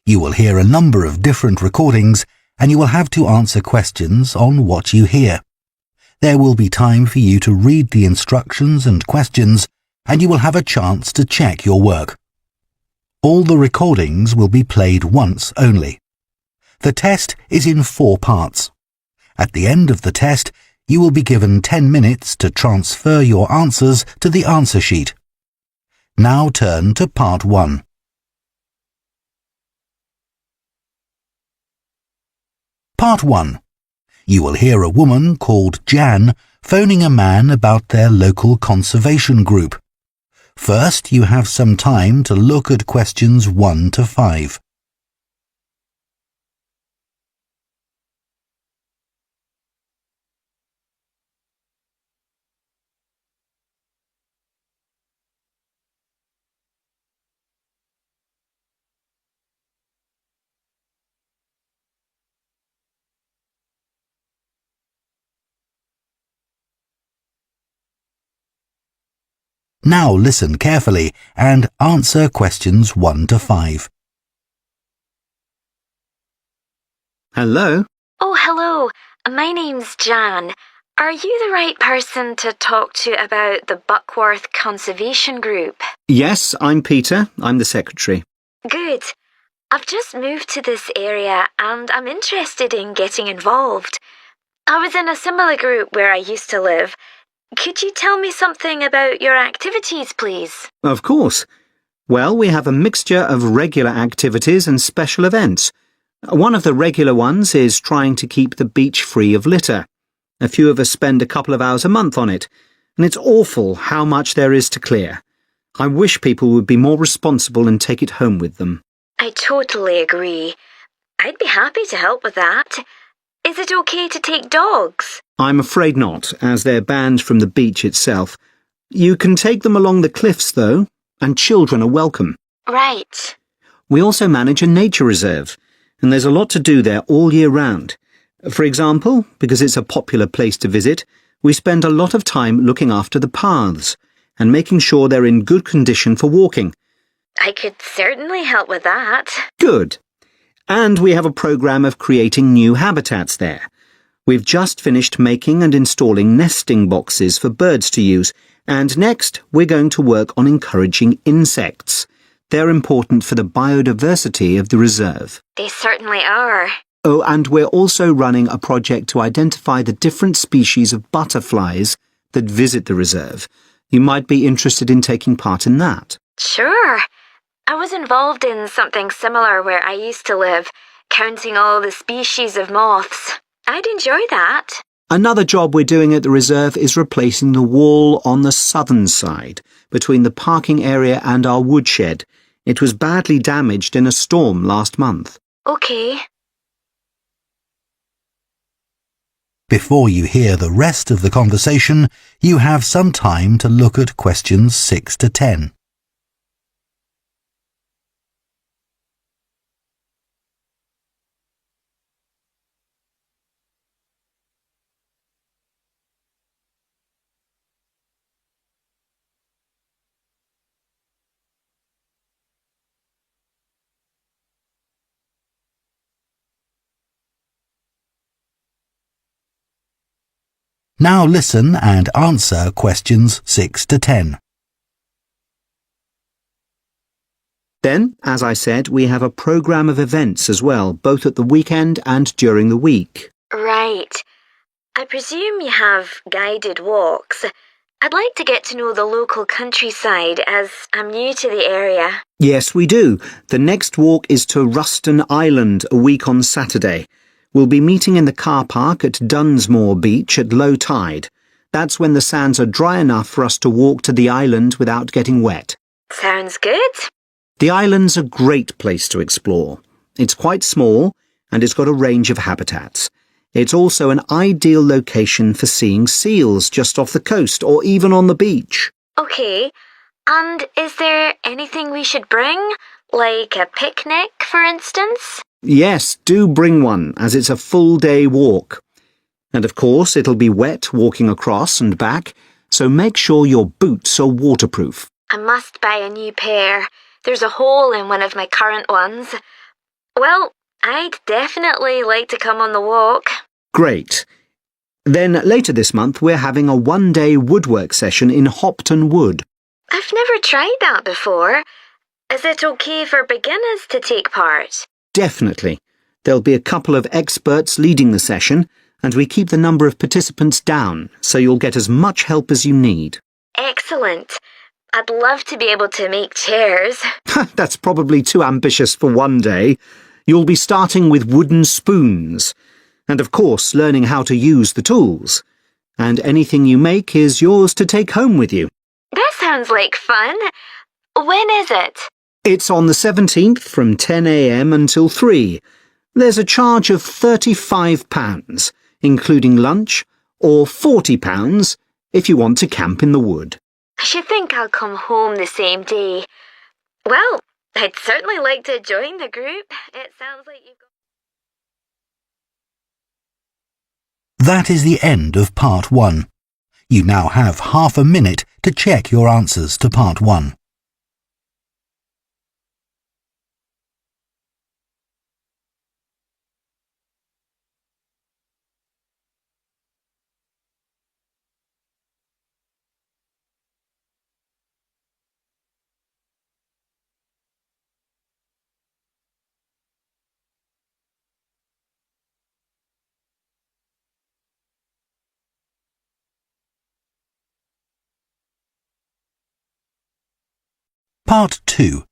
You will hear a number of different recordings and you will have to answer questions on what you hear. There will be time for you to read the instructions and questions and you will have a chance to check your work. All the recordings will be played once only. The test is in 4 parts. At the end of the test, you will be given 10 minutes to transfer your answers to the answer sheet. Now turn to Part 1. Part 1. You will hear a woman called Jan phoning a man about their local conservation group. First, you have some time to look at questions 1 to 5. Now listen carefully and answer questions 1 to 5. Hello? Oh, hello. My name's Jan. Are you the right person to talk to about the Buckworth Conservation Group? Yes, I'm Peter. I'm the secretary. Good. I've just moved to this area and I'm interested in getting involved. I was in a similar group where I used to live. Could you tell me something about your activities, please? Of course. Well, we have a mixture of regular activities and special events. One of the regular ones is trying to keep the beach free of litter. A few of us spend a couple of hours a month on it, and it's awful how much there is to clear. I wish people would be more responsible and take it home with them. I totally agree. I'd be happy to help with that. Is it okay to take dogs? I'm afraid not, as they're banned from the beach itself. You can take them along the cliffs, though, and children are welcome. Right. We also manage a nature reserve, and there's a lot to do there all year round. For example, because it's a popular place to visit, we spend a lot of time looking after the paths and making sure they're in good condition for walking. I could certainly help with that. Good. And we have a program of creating new habitats there. We've just finished making and installing nesting boxes for birds to use, and next we're going to work on encouraging insects. They're important for the biodiversity of the reserve. They certainly are. Oh, and we're also running a project to identify the different species of butterflies that visit the reserve. You might be interested in taking part in that. Sure. I was involved in something similar where I used to live, counting all the species of moths. I'd enjoy that. Another job we're doing at the reserve is replacing the wall on the southern side, between the parking area and our woodshed. It was badly damaged in a storm last month. Okay. Before you hear the rest of the conversation, you have some time to look at questions 6 to 10. Now listen and answer questions 6 to 10. Then, as I said, we have a program of events as well, both at the weekend and during the week. Right. I presume you have guided walks. I'd like to get to know the local countryside as I'm new to the area. Yes, we do. The next walk is to Ruston Island a week on Saturday. We'll be meeting in the car park at Dunsmore Beach at low tide. That's when the sands are dry enough for us to walk to the island without getting wet. Sounds good. The island's a great place to explore. It's quite small and it's got a range of habitats. It's also an ideal location for seeing seals just off the coast or even on the beach. Okay. And is there anything we should bring? Like a picnic, for instance? Yes, do bring one, as it's a full-day walk. And of course, it'll be wet walking across and back, so make sure your boots are waterproof. I must buy a new pair. There's a hole in one of my current ones. Well, I'd definitely like to come on the walk. Great. Then later this month we're having a one-day woodwork session in Hopton Wood. I've never tried that before. Is it okay for beginners to take part? Definitely. There'll be a couple of experts leading the session, and we keep the number of participants down, so you'll get as much help as you need. Excellent. I'd love to be able to make chairs. That's probably too ambitious for one day. You'll be starting with wooden spoons, and of course learning how to use the tools. And anything you make is yours to take home with you. That sounds like fun. When is it? It's on the 17th from 10 a.m. until 3. There's a charge of £35, including lunch, or £40 if you want to camp in the wood. I should think I'll come home the same day. Well, I'd certainly like to join the group. It sounds like you've got... That is the end of Part 1. You now have half a minute to check your answers to Part 1. Part 2.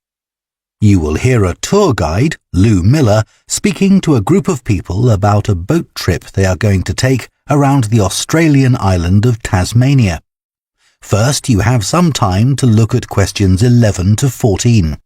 You will hear a tour guide, Lou Miller, speaking to a group of people about a boat trip they are going to take around the Australian island of Tasmania. First, you have some time to look at questions 11 to 14.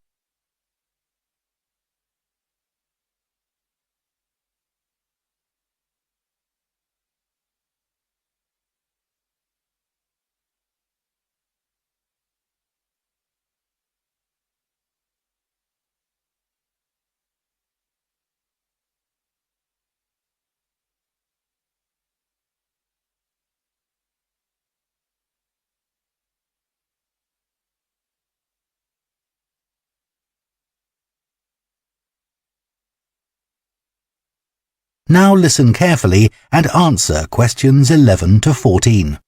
Now listen carefully and answer questions 11 to 14.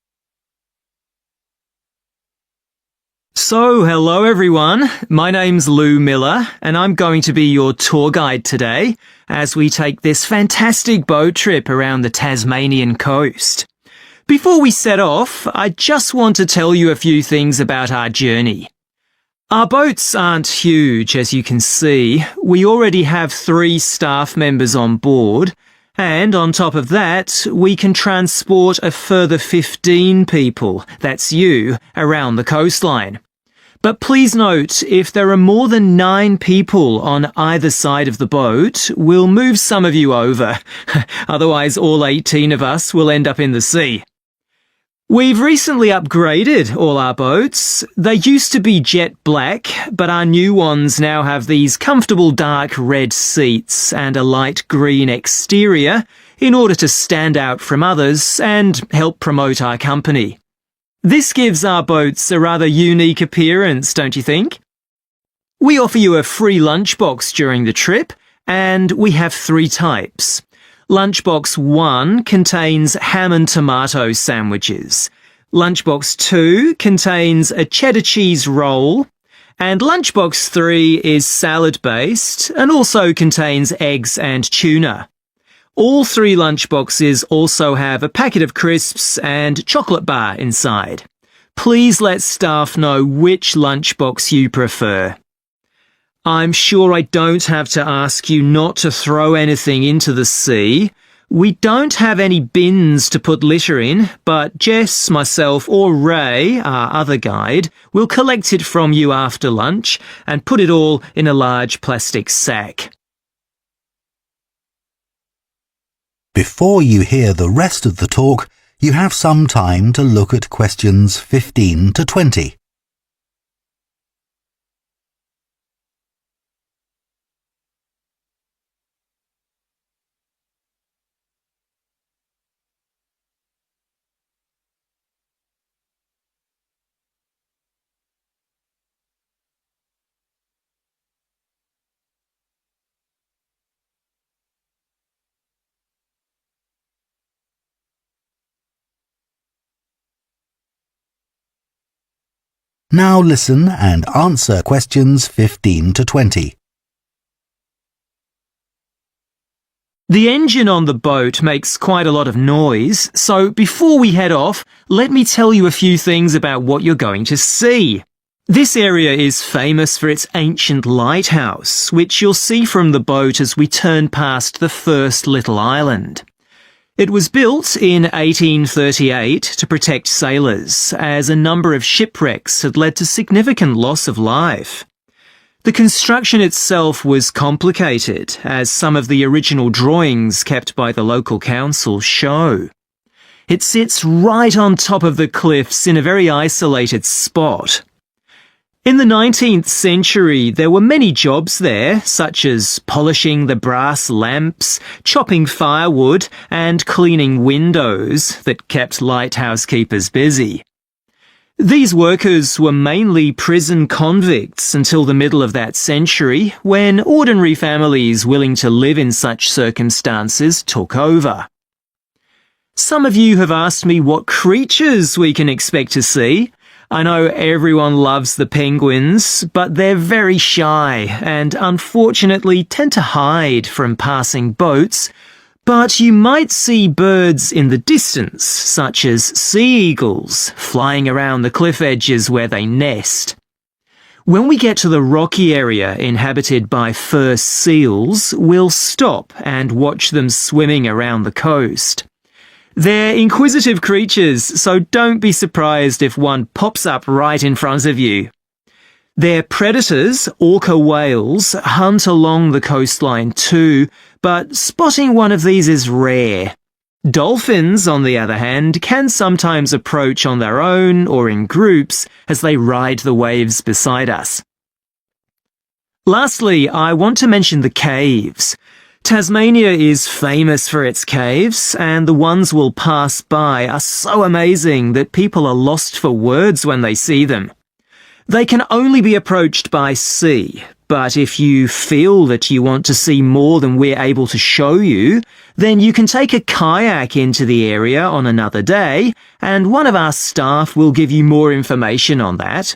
So, hello everyone. My name's Lou Miller and I'm going to be your tour guide today as we take this fantastic boat trip around the Tasmanian coast. Before we set off, I just want to tell you a few things about our journey. Our boats aren't huge, as you can see. We already have 3 staff members on board, and on top of that, we can transport a further 15 people, that's you, around the coastline. But please note, if there are more than 9 people on either side of the boat, we'll move some of you over. Otherwise, all 18 of us will end up in the sea. We've recently upgraded all our boats. They used to be jet black, but our new ones now have these comfortable dark red seats and a light green exterior in order to stand out from others and help promote our company. This gives our boats a rather unique appearance, don't you think? We offer you a free lunchbox during the trip, and we have 3 types. Lunchbox 1 contains ham and tomato sandwiches. Lunchbox 2 contains a cheddar cheese roll. And Lunchbox 3 is salad-based and also contains eggs and tuna. All 3 lunchboxes also have a packet of crisps and chocolate bar inside. Please let staff know which lunchbox you prefer. I'm sure I don't have to ask you not to throw anything into the sea. We don't have any bins to put litter in, but Jess, myself or Ray, our other guide, will collect it from you after lunch and put it all in a large plastic sack. Before you hear the rest of the talk, you have some time to look at questions 15 to 20. Now listen and answer questions 15 to 20. The engine on the boat makes quite a lot of noise, so before we head off, let me tell you a few things about what you're going to see. This area is famous for its ancient lighthouse, which you'll see from the boat as we turn past the first little island. It was built in 1838 to protect sailors, as a number of shipwrecks had led to significant loss of life. The construction itself was complicated, as some of the original drawings kept by the local council show. It sits right on top of the cliffs in a very isolated spot. In the 19th century, there were many jobs there, such as polishing the brass lamps, chopping firewood, and cleaning windows that kept lighthouse keepers busy. These workers were mainly prison convicts until the middle of that century, when ordinary families willing to live in such circumstances took over. Some of you have asked me what creatures we can expect to see. I know everyone loves the penguins, but they're very shy and unfortunately tend to hide from passing boats. But you might see birds in the distance, such as sea eagles, flying around the cliff edges where they nest. When we get to the rocky area inhabited by fur seals, we'll stop and watch them swimming around the coast. They're inquisitive creatures, so don't be surprised if one pops up right in front of you. Their predators, orca whales, hunt along the coastline too, but spotting one of these is rare. Dolphins, on the other hand, can sometimes approach on their own or in groups as they ride the waves beside us. Lastly, I want to mention the caves. Tasmania is famous for its caves, and the ones we'll pass by are so amazing that people are lost for words when they see them. They can only be approached by sea, but if you feel that you want to see more than we're able to show you, then you can take a kayak into the area on another day, and one of our staff will give you more information on that.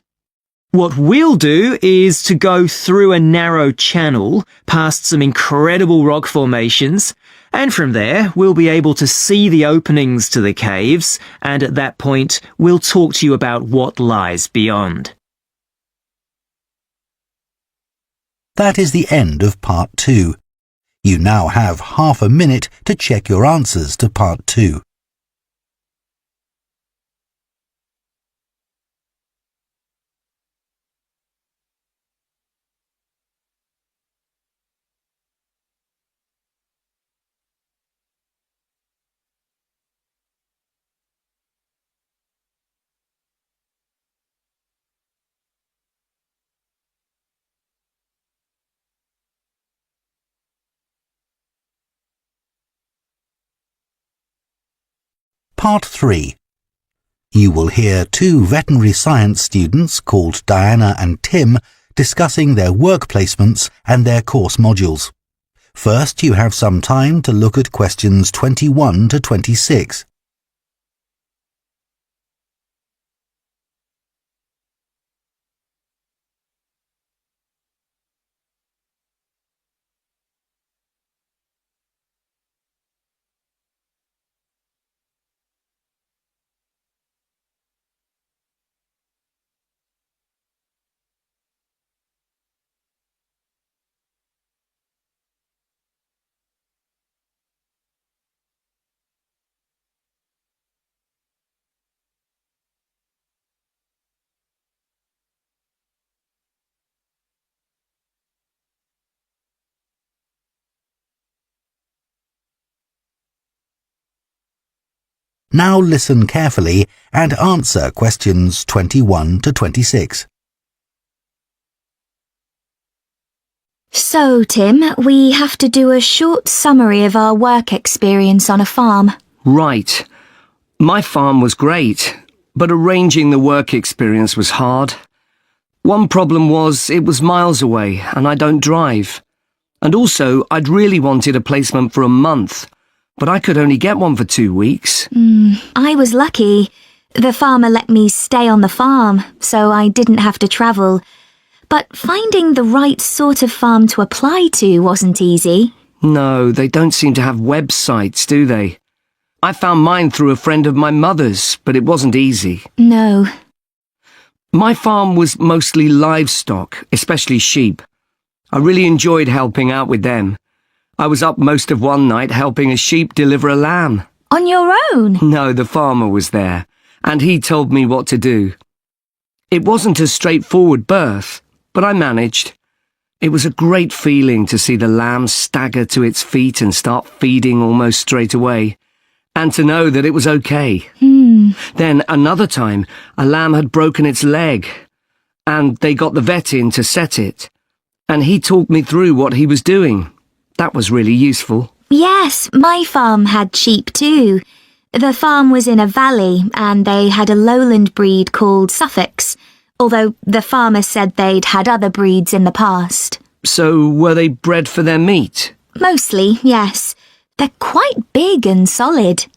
What we'll do is to go through a narrow channel, past some incredible rock formations, and from there we'll be able to see the openings to the caves, and at that point we'll talk to you about what lies beyond. That is the end of Part 2. You now have half a minute to check your answers to Part 2. Part 3. You will hear two veterinary science students called Diana and Tim discussing their work placements and their course modules. First, you have some time to look at questions 21 to 26. Now listen carefully and answer questions 21 to 26. So, Tim, we have to do a short summary of our work experience on a farm. Right. My farm was great, but arranging the work experience was hard. One problem was it was miles away and I don't drive. And also, I'd really wanted a placement for a month, but I could only get one for 2 weeks. I was lucky. The farmer let me stay on the farm, so I didn't have to travel. But finding the right sort of farm to apply to wasn't easy. No, they don't seem to have websites, do they? I found mine through a friend of my mother's, but it wasn't easy. No. My farm was mostly livestock, especially sheep. I really enjoyed helping out with them. I was up most of one night helping a sheep deliver a lamb. On your own? No, the farmer was there, and he told me what to do. It wasn't a straightforward birth, but I managed. It was a great feeling to see the lamb stagger to its feet and start feeding almost straight away, and to know that it was okay. Then another time, a lamb had broken its leg, and they got the vet in to set it, and he talked me through what he was doing. That was really useful. Yes, my farm had sheep too. The farm was in a valley, and they had a lowland breed called Suffolks, although the farmer said they'd had other breeds in the past. So were they bred for their meat? Mostly, yes. They're quite big and solid.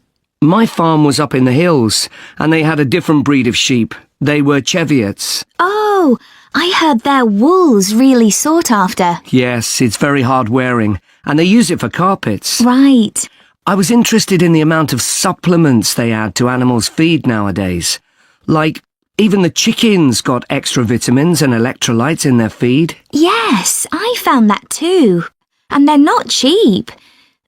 My farm was up in the hills, and they had a different breed of sheep. They were Cheviots. Oh, I heard their wool's really sought after. Yes, it's very hard wearing, and they use it for carpets. Right. I was interested in the amount of supplements they add to animals' feed nowadays. Like, even the chickens got extra vitamins and electrolytes in their feed. Yes, I found that too. And they're not cheap.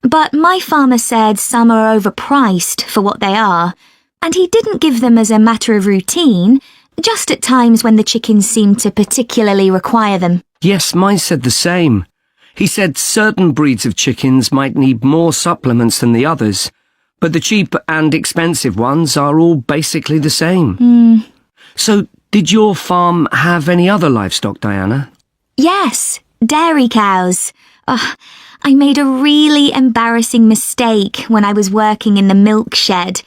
But my farmer said some are overpriced for what they are, and he didn't give them as a matter of routine, just at times when the chickens seemed to particularly require them. Yes, mine said the same. He said certain breeds of chickens might need more supplements than the others, but the cheap and expensive ones are all basically the same. So, did your farm have any other livestock, Diana? Yes, dairy cows. I made a really embarrassing mistake when I was working in the milk shed.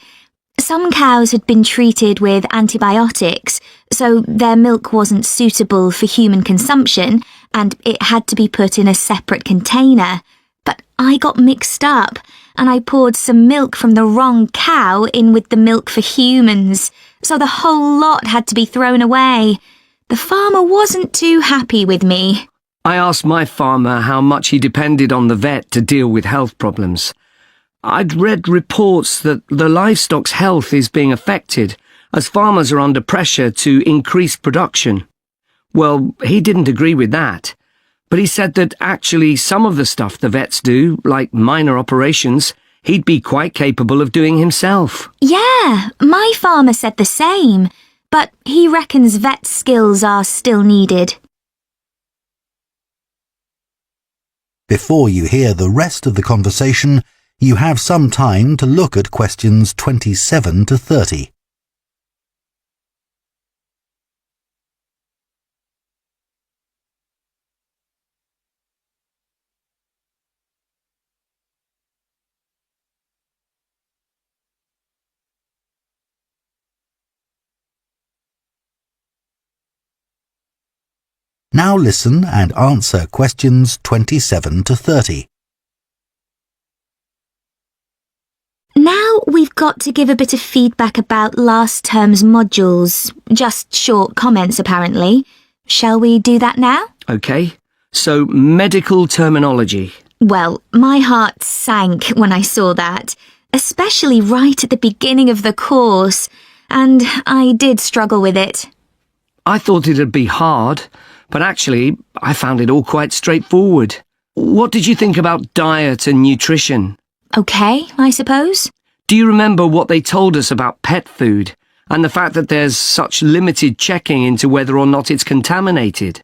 Some cows had been treated with antibiotics, so their milk wasn't suitable for human consumption, and it had to be put in a separate container. But I got mixed up, and I poured some milk from the wrong cow in with the milk for humans, so the whole lot had to be thrown away. The farmer wasn't too happy with me. I asked my farmer how much he depended on the vet to deal with health problems. I'd read reports that the livestock's health is being affected as farmers are under pressure to increase production. Well, he didn't agree with that, but he said that actually some of the stuff the vets do, like minor operations, he'd be quite capable of doing himself. Yeah, my farmer said the same, but he reckons vet skills are still needed. Before you hear the rest of the conversation, you have some time to look at questions 27 to 30. Now listen and answer questions 27 to 30. Now we've got to give a bit of feedback about last term's modules. Just short comments, apparently. Shall we do that now? Okay, so medical terminology. Well, my heart sank when I saw that, especially right at the beginning of the course, and I did struggle with it. I thought it'd be hard, but actually, I found it all quite straightforward. What did you think about diet and nutrition? Okay, I suppose. Do you remember what they told us about pet food and the fact that there's such limited checking into whether or not it's contaminated?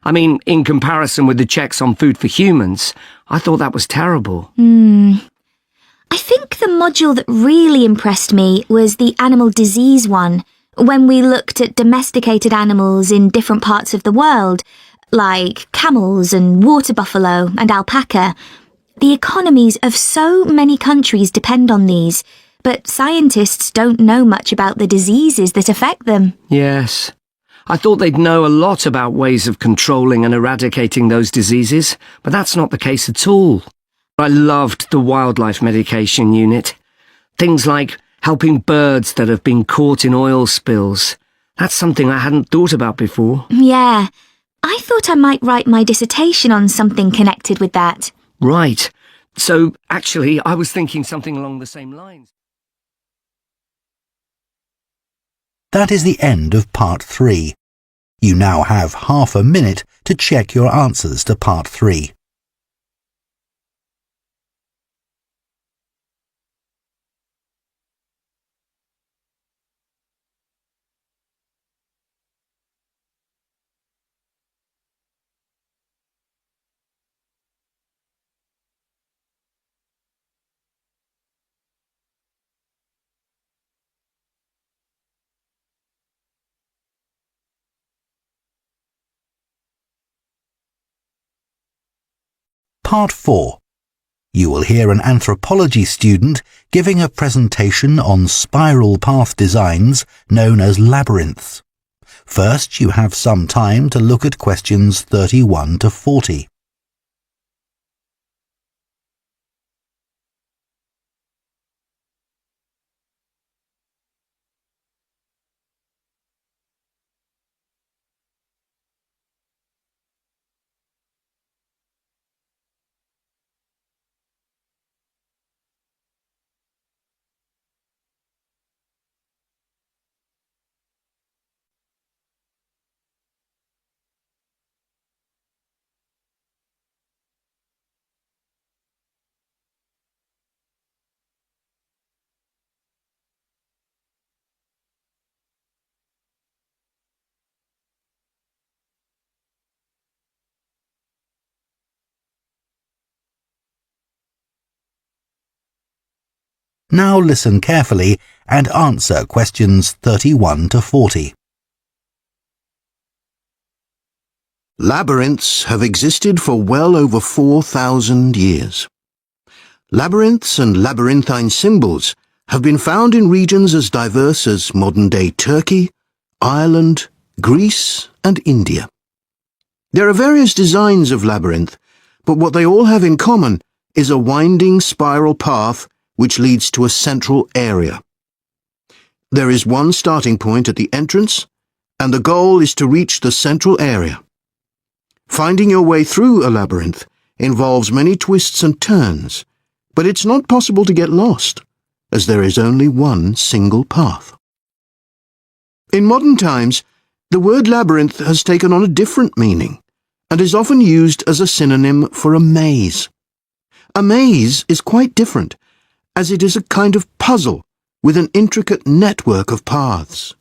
I mean, in comparison with the checks on food for humans, I thought that was terrible. I think the module that really impressed me was the animal disease one, when we looked at domesticated animals in different parts of the world, like camels and water buffalo and alpaca. The economies of so many countries depend on these, but scientists don't know much about the diseases that affect them. Yes. I thought they'd know a lot about ways of controlling and eradicating those diseases, but that's not the case at all. I loved the wildlife medication unit. Things like helping birds that have been caught in oil spills. That's something I hadn't thought about before. Yeah, I thought I might write my dissertation on something connected with that. Right. So, actually, I was thinking something along the same lines. That is the end of Part 3. You now have half a minute to check your answers to Part 3. Part 4. You will hear an anthropology student giving a presentation on spiral path designs known as labyrinths. First, you have some time to look at questions 31 to 40. Now listen carefully and answer questions 31 to 40. Labyrinths have existed for well over 4,000 years. Labyrinths and labyrinthine symbols have been found in regions as diverse as modern-day Turkey, Ireland, Greece, and India. There are various designs of labyrinth, but what they all have in common is a winding spiral path which leads to a central area. There is one starting point at the entrance, and the goal is to reach the central area. Finding your way through a labyrinth involves many twists and turns, but it's not possible to get lost, as there is only one single path. In modern times, the word labyrinth has taken on a different meaning, and is often used as a synonym for a maze. A maze is quite different, as it is a kind of puzzle with an intricate network of paths.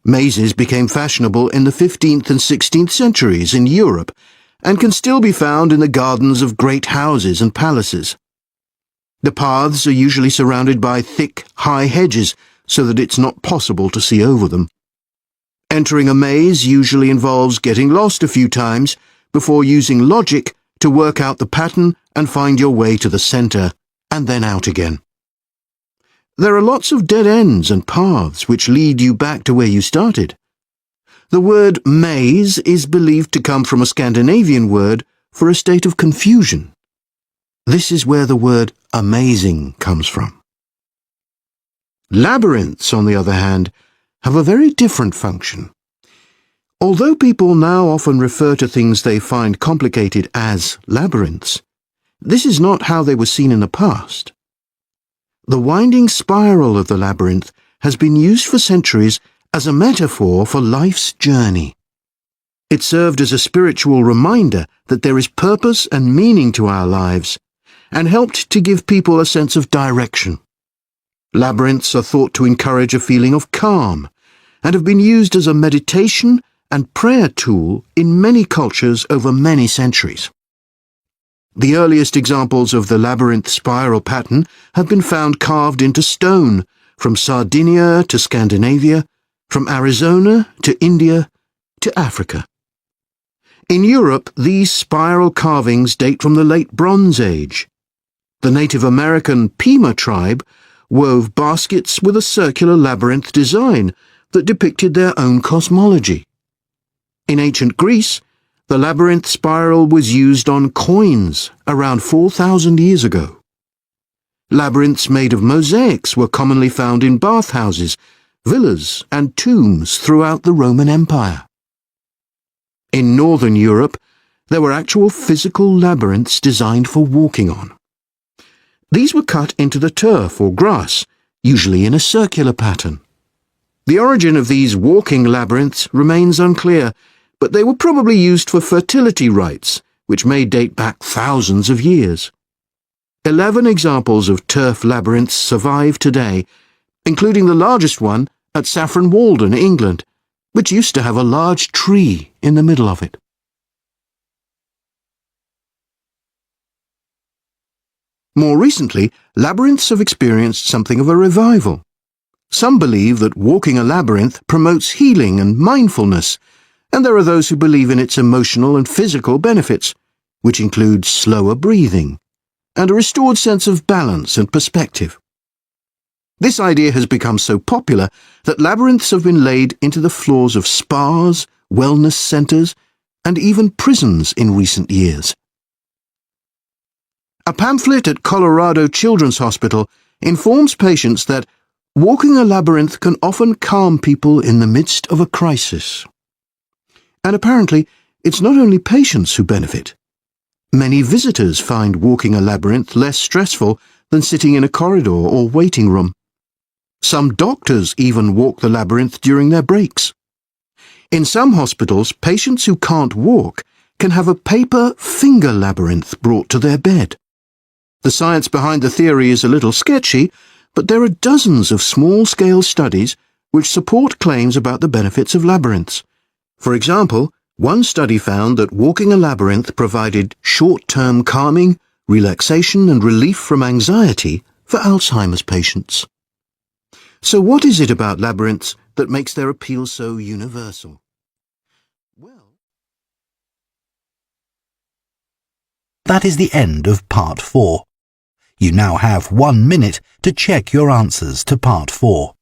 Mazes became fashionable in the 15th and 16th centuries in Europe and can still be found in the gardens of great houses and palaces. The paths are usually surrounded by thick, high hedges so that it's not possible to see over them. Entering a maze usually involves getting lost a few times before using logic to work out the pattern and find your way to the center and then out again. There are lots of dead ends and paths which lead you back to where you started. The word maze is believed to come from a Scandinavian word for a state of confusion. This is where the word amazing comes from. Labyrinths, on the other hand, have a very different function. Although people now often refer to things they find complicated as labyrinths, this is not how they were seen in the past. The winding spiral of the labyrinth has been used for centuries as a metaphor for life's journey. It served as a spiritual reminder that there is purpose and meaning to our lives, and helped to give people a sense of direction. Labyrinths are thought to encourage a feeling of calm, and have been used as a meditation and prayer tool in many cultures over many centuries. The earliest examples of the labyrinth spiral pattern have been found carved into stone, from Sardinia to Scandinavia, from Arizona to India to Africa. In Europe, these spiral carvings date from the late Bronze Age. The Native American Pima tribe wove baskets with a circular labyrinth design that depicted their own cosmology. In ancient Greece, the labyrinth spiral was used on coins around 4,000 years ago. Labyrinths made of mosaics were commonly found in bathhouses, villas, and tombs throughout the Roman Empire. In Northern Europe, there were actual physical labyrinths designed for walking on. These were cut into the turf or grass, usually in a circular pattern. The origin of these walking labyrinths remains unclear, but they were probably used for fertility rites, which may date back thousands of years. 11 examples of turf labyrinths survive today, including the largest one at Saffron Walden, England, which used to have a large tree in the middle of it. More recently, labyrinths have experienced something of a revival. Some believe that walking a labyrinth promotes healing and mindfulness, and there are those who believe in its emotional and physical benefits, which include slower breathing and a restored sense of balance and perspective. This idea has become so popular that labyrinths have been laid into the floors of spas, wellness centres, and even prisons in recent years. A pamphlet at Colorado Children's Hospital informs patients that walking a labyrinth can often calm people in the midst of a crisis. And apparently, it's not only patients who benefit. Many visitors find walking a labyrinth less stressful than sitting in a corridor or waiting room. Some doctors even walk the labyrinth during their breaks. In some hospitals, patients who can't walk can have a paper finger labyrinth brought to their bed. The science behind the theory is a little sketchy, but there are dozens of small-scale studies which support claims about the benefits of labyrinths. For example, one study found that walking a labyrinth provided short-term calming, relaxation and relief from anxiety for Alzheimer's patients. So what is it about labyrinths that makes their appeal so universal? Well, that is the end of Part 4. You now have 1 minute to check your answers to Part 4.